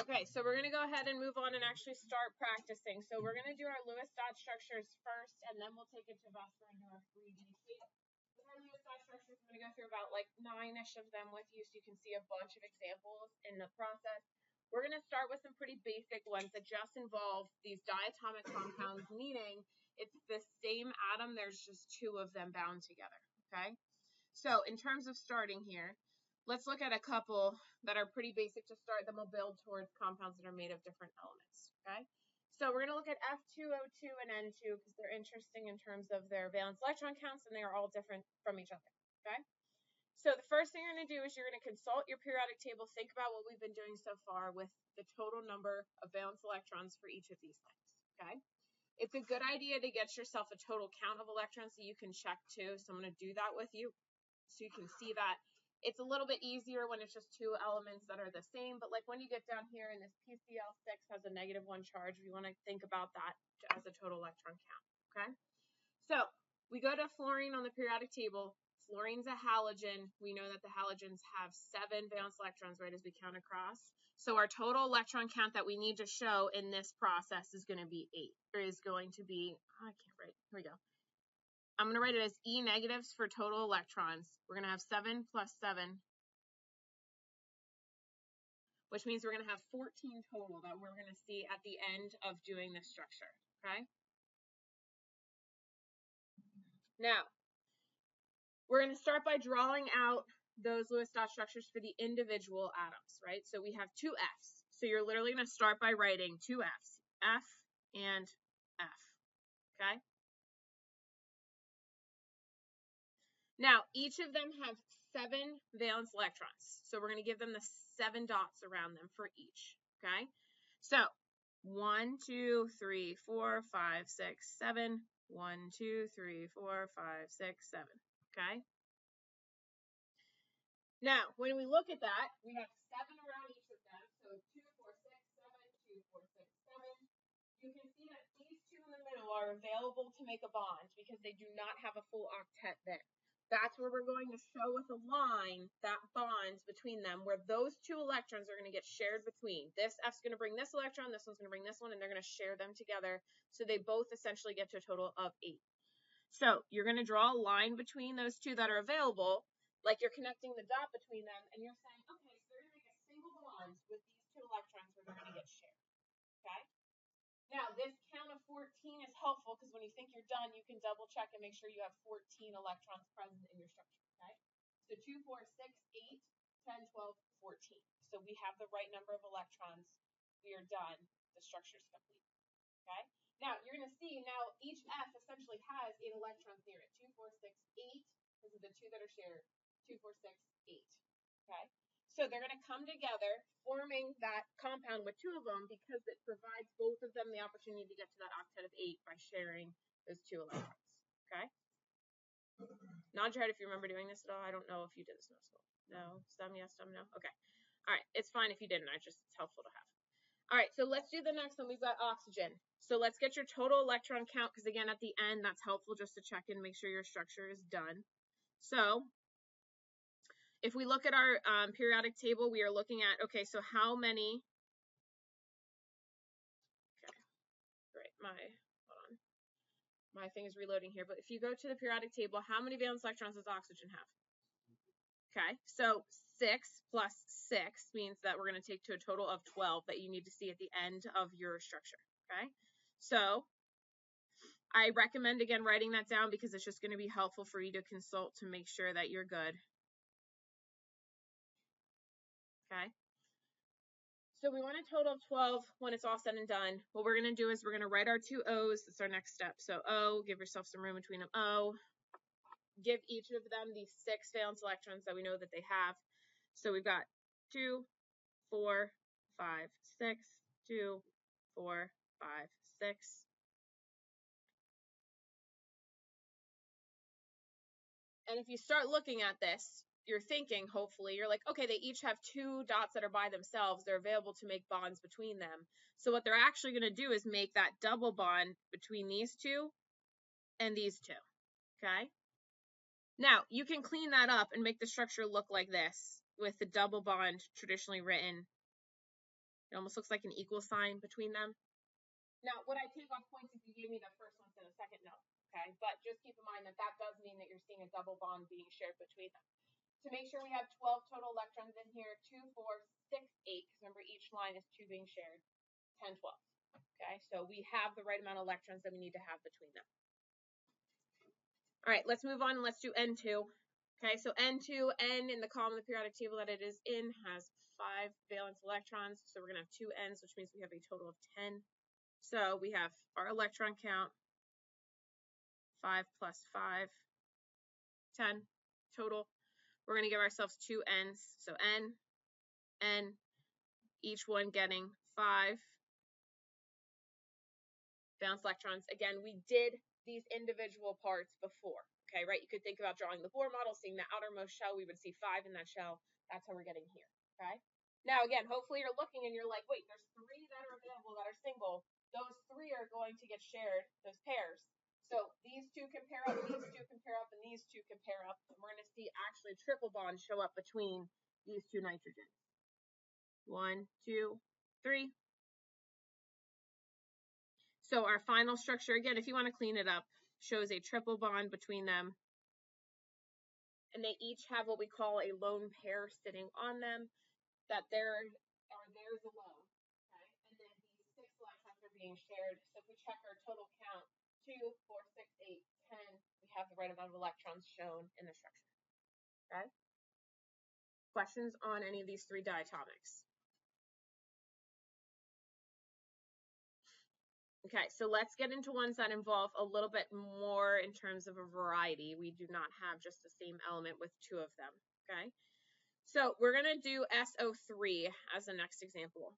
Okay, so we're going to go ahead and move on and actually start practicing. So we're going to do our Lewis dot structures first, and then we'll take it to Vesper and do our 3D shape. With our Lewis dot structures, I'm going to go through about like 9-ish of them with you so you can see a bunch of examples in the process. We're going to start with some pretty basic ones that just involve these diatomic compounds, meaning it's the same atom, there's just two of them bound together, okay? So in terms of starting here, let's look at a couple that are pretty basic to start, then we'll build towards compounds that are made of different elements, okay? So we're going to look at F2O2 and N2 because they're interesting in terms of their valence electron counts, and they are all different from each other, okay? So the first thing you're going to do is you're going to consult your periodic table, think about what we've been doing so far with the total number of valence electrons for each of these things, okay? It's a good idea to get yourself a total count of electrons so you can check too, so I'm going to do that with you so you can see that. It's a little bit easier when it's just two elements that are the same, but like when you get down here and this PCl6 has a -1 charge, we want to think about that as a total electron count, okay? So we go to fluorine on the periodic table. Fluorine's a halogen. We know that the halogens have 7 valence electrons, right, as we count across. So our total electron count that we need to show in this process is going to be 8. There is going to be, oh, I can't write, here we go. I'm going to write it as E negatives for total electrons. We're going to have 7 plus 7, which means we're going to have 14 total that we're going to see at the end of doing this structure, okay? Now, we're going to start by drawing out those Lewis dot structures for the individual atoms, right? So we have 2 Fs. So you're literally going to start by writing 2 Fs, F and F, okay? Now, each of them have 7 valence electrons. So we're going to give them the 7 dots around them for each, okay? So 1, 2, 3, 4, 5, 6, 7. 1, 2, 3, 4, 5, 6, 7, okay? Now, when we look at that, we have 7 around each of them. So 2, 4, 6, 7, 2, 4, 6, 7. You can see that these two in the middle are available to make a bond because they do not have a full octet there. That's where we're going to show with a line that bonds between them, where those 2 electrons are going to get shared between. This F's going to bring this electron, this one's going to bring this one, and they're going to share them together. So they both essentially get to a total of 8. So you're going to draw a line between those 2 that are available, like you're connecting the dot between them, and you're saying, okay, so they're going to make a single bond with these 2 electrons where they're going to get shared, okay? Now, this count of 14 is helpful because when you think you're done, you can double check and make sure you have 14 electrons present in your structure, okay? So 2, 4, 6, 8, 10, 12, 14. So we have the right number of electrons. We are done. The structure is complete, okay? Now, you're going to see now each F essentially has 8 electrons near it. 2, 4, 6, 8. This is the 2 that are shared. 2, 4, 6, 8, okay? So they're going to come together, forming that compound with 2 of them because it provides both of them the opportunity to get to that octet of 8 by sharing those 2 electrons, okay? Nod your head if you remember doing this at all. I don't know if you did this in school. No? Some yes, some no? Okay. All right. It's fine if you didn't. It's helpful to have. All right. So let's do the next one. We've got oxygen. So let's get your total electron count because, again, at the end, that's helpful just to check and make sure your structure is done. So if we look at our periodic table, we are looking at, okay, so how many, okay, great, hold on, my thing is reloading here, but if you go to the periodic table, how many valence electrons does oxygen have? Okay, so 6 plus 6 means that we're going to take to a total of 12 that you need to see at the end of your structure, okay? So I recommend, again, writing that down because it's just going to be helpful for you to consult to make sure that you're good. Okay. So we want a total of 12 when it's all said and done. What we're going to do is we're going to write our 2 O's. That's our next step. So O, give yourself some room between them. O, give each of them the 6 valence electrons that we know that they have. So we've got 2, 4, 5, 6, 2, 4, 5, 6. And if you start looking at this, you're thinking, hopefully, you're like, okay, they each have 2 dots that are by themselves. They're available to make bonds between them. So what they're actually going to do is make that double bond between these 2 and these 2, okay? Now, you can clean that up and make the structure look like this with the double bond traditionally written It almost looks like an equal sign between them. Now, would I take off points if you gave me the first one instead of second? No. Okay, but just keep in mind that that does mean that you're seeing a double bond being shared between them. To make sure we have 12 total electrons in here, 2, 4, 6, 8, because remember each line is 2 being shared, 10, 12. Okay, so we have the right amount of electrons that we need to have between them. All right, let's move on and let's do N2. Okay, so N2, N in the column of the periodic table that it is in has 5 valence electrons. So we're going to have 2 N's, which means we have a total of 10. So we have our electron count, 5 plus 5, 10 total. We're going to give ourselves 2 N's. So N, N, each one getting 5 valence electrons. Again, we did these individual parts before. Okay, right? You could think about drawing the Bohr model, seeing the outermost shell. We would see 5 in that shell. That's how we're getting here. Okay. Now, again, hopefully you're looking and you're like, wait, there's 3 that are available that are single. Those 3 are going to get shared, those pairs. So these 2 can pair up, these 2 can pair up, and these 2 can pair up. And we're going to see actually a triple bond show up between these 2 nitrogens. 1, 2, 3. So our final structure, again, if you want to clean it up, shows a triple bond between them. And they each have what we call a lone pair sitting on them, that theirs alone. Okay? And then these 6 electrons are being shared. So if we check our total count, 2, 4, 6, 8, 10, we have the right amount of electrons shown in the structure. Okay? Questions on any of these 3 diatomics? Okay, so let's get into ones that involve a little bit more in terms of a variety. We do not have just the same element with 2 of them, okay? So we're going to do SO3 as the next example.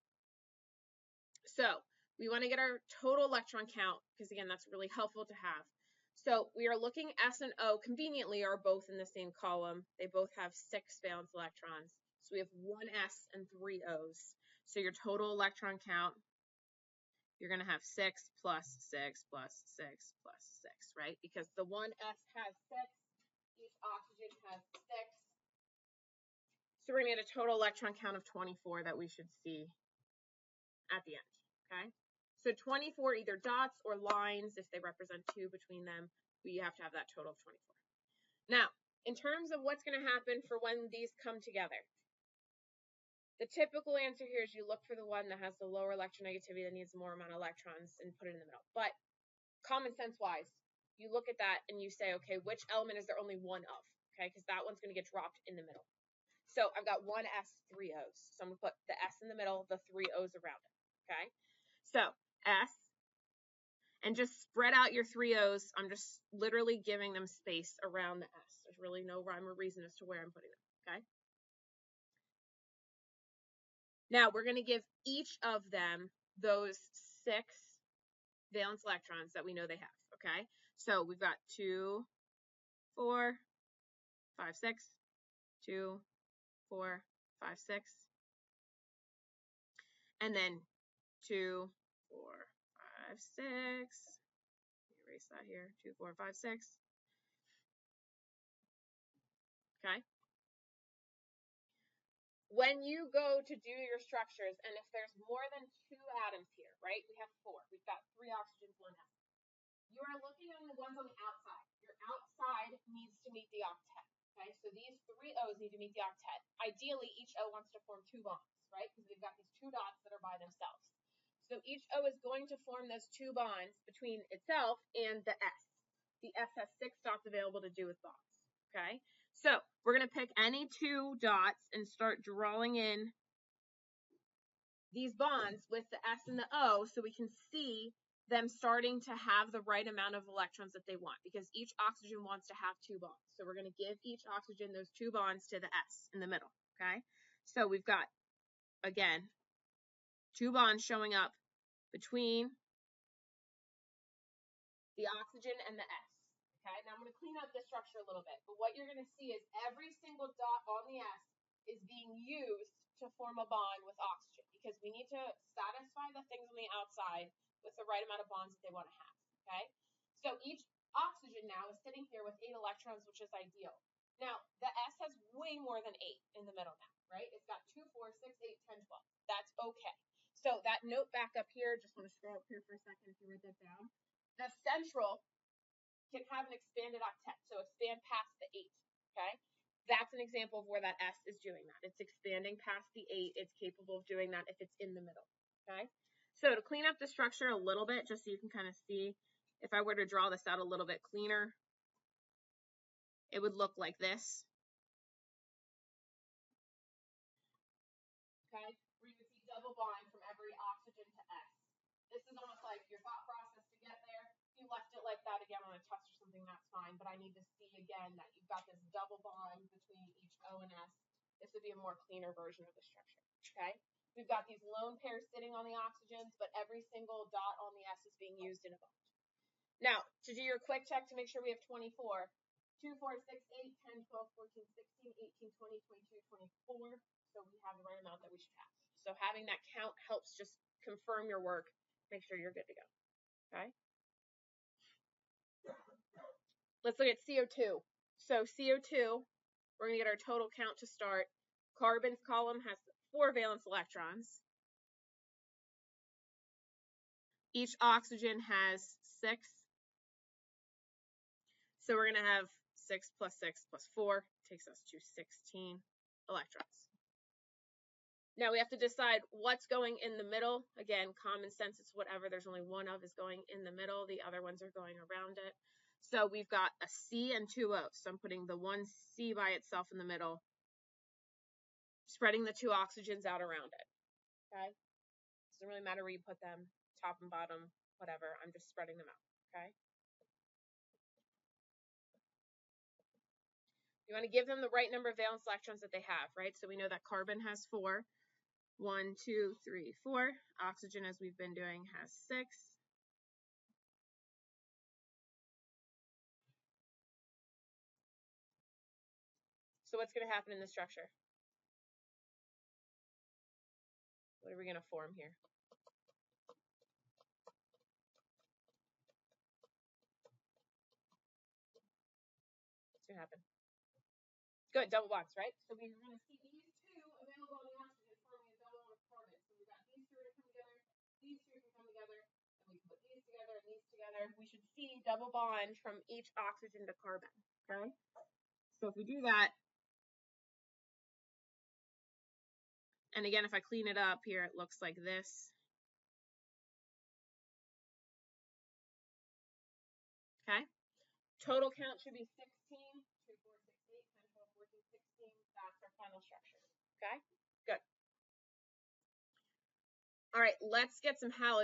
So we want to get our total electron count, because again, that's really helpful to have. So we are looking, S and O conveniently are both in the same column. They both have 6 valence electrons. So we have 1 S and 3 O's. So your total electron count, you're going to have 6 plus 6 plus 6 plus 6, right? Because the 1s has 6, each oxygen has 6. So we're going to get a total electron count of 24 that we should see at the end, okay? So 24 either dots or lines, if they represent 2 between them, we have to have that total of 24. Now, in terms of what's going to happen for when these come together, the typical answer here is you look for the one that has the lower electronegativity that needs more amount of electrons and put it in the middle. But common sense wise, you look at that and you say, okay, which element is there only one of? Okay, because that one's going to get dropped in the middle. So I've got 1 S, 3 O's. So I'm going to put the S in the middle, the 3 O's around it. Okay, so S, and just spread out your 3 O's. I'm just literally giving them space around the S. There's really no rhyme or reason as to where I'm putting them. Okay. Now we're going to give each of them those 6 valence electrons that we know they have, okay? So we've got 2, 4, 5, 6, 2, 4, 5, 6, and then 2, 4, 5, 6. Erase that here. 2, 4, 5, 6. Okay. When you go to do your structures, and if there's more than 2 atoms here, right? We have 4. We've got 3 oxygens, 1 S. You are looking at the ones on the outside. Your outside needs to meet the octet. Okay, so these 3 O's need to meet the octet. Ideally, each O wants to form 2 bonds, right? Because they've got these 2 dots that are by themselves. So each O is going to form those 2 bonds between itself and the S. The S has 6 dots available to do with bonds. Okay, so we're going to pick any 2 dots and start drawing in these bonds with the S and the O so we can see them starting to have the right amount of electrons that they want, because each oxygen wants to have 2 bonds. So we're going to give each oxygen those 2 bonds to the S in the middle, okay? So we've got, again, 2 bonds showing up between the oxygen and the S, okay? Now I'm going to clean up this structure a little bit, but what you're going to see is every single dot on the S is being used to form a bond with oxygen, because we need to satisfy the things on the outside with the right amount of bonds that they want to have, okay? So each oxygen now is sitting here with 8 electrons, which is ideal. Now, the S has way more than 8 in the middle now, right? It's got 2, 4, 6, 8, 10, 12. That's okay. So that note back up here, just want to scroll up here for a second if you write that down. The central can have an expanded octet, so expand past the 8, okay? That's an example of where that S is doing that. It's expanding past the 8. It's capable of doing that if it's in the middle, okay? So to clean up the structure a little bit, just so you can kind of see, if I were to draw this out a little bit cleaner, it would look like this. Okay, where you would see double bond from every oxygen to S. This is almost like your thought process to get there. If you left it like that again on a test or something, that's fine. But I need to see again that you've got this double bond between each O and S. This would be a more cleaner version of the structure. Okay, we've got these lone pairs sitting on the oxygens, but every single dot on the S is being used in a bond. Now, to do your quick check to make sure we have 24, 2, 4, 6, 8, 10, 12, 14, 16, 18, 20, 22, 24. So we have the right amount that we should have. So having that count helps just confirm your work, make sure you're good to go. Okay. Let's look at CO2. So CO2, we're going to get our total count to start. Carbon's column has 4 valence electrons. Each oxygen has 6. So we're going to have 6 plus 6 plus 4 takes us to 16 electrons. Now we have to decide what's going in the middle. Again, common sense, it's whatever there's only one of is going in the middle. The other ones are going around it. So we've got a C and 2 O's. So I'm putting the one C by itself in the middle, spreading the 2 oxygens out around it. Okay? Doesn't really matter where you put them, top and bottom, whatever. I'm just spreading them out. Okay? You want to give them the right number of valence electrons that they have, right? So we know that carbon has 4. 1, 2, 3, 4. Oxygen, as we've been doing, has 6. So what's going to happen in the structure? What are we going to form here? What's going to happen? Good, double bonds, right? So we're going to see these 2 available on the oxygen forming a double bond with carbon. So we've got these 2 are going to come together, these 2 can come together, and we can put these together and these together. We should see double bond from each oxygen to carbon, okay? So if we do that, and again, if I clean it up here, it looks like this. Okay? Total count should be 16, 2, 4, 6, 8, 10, 12, 14, 16. That's our final structure. Okay? Good. All right, let's get some halogens.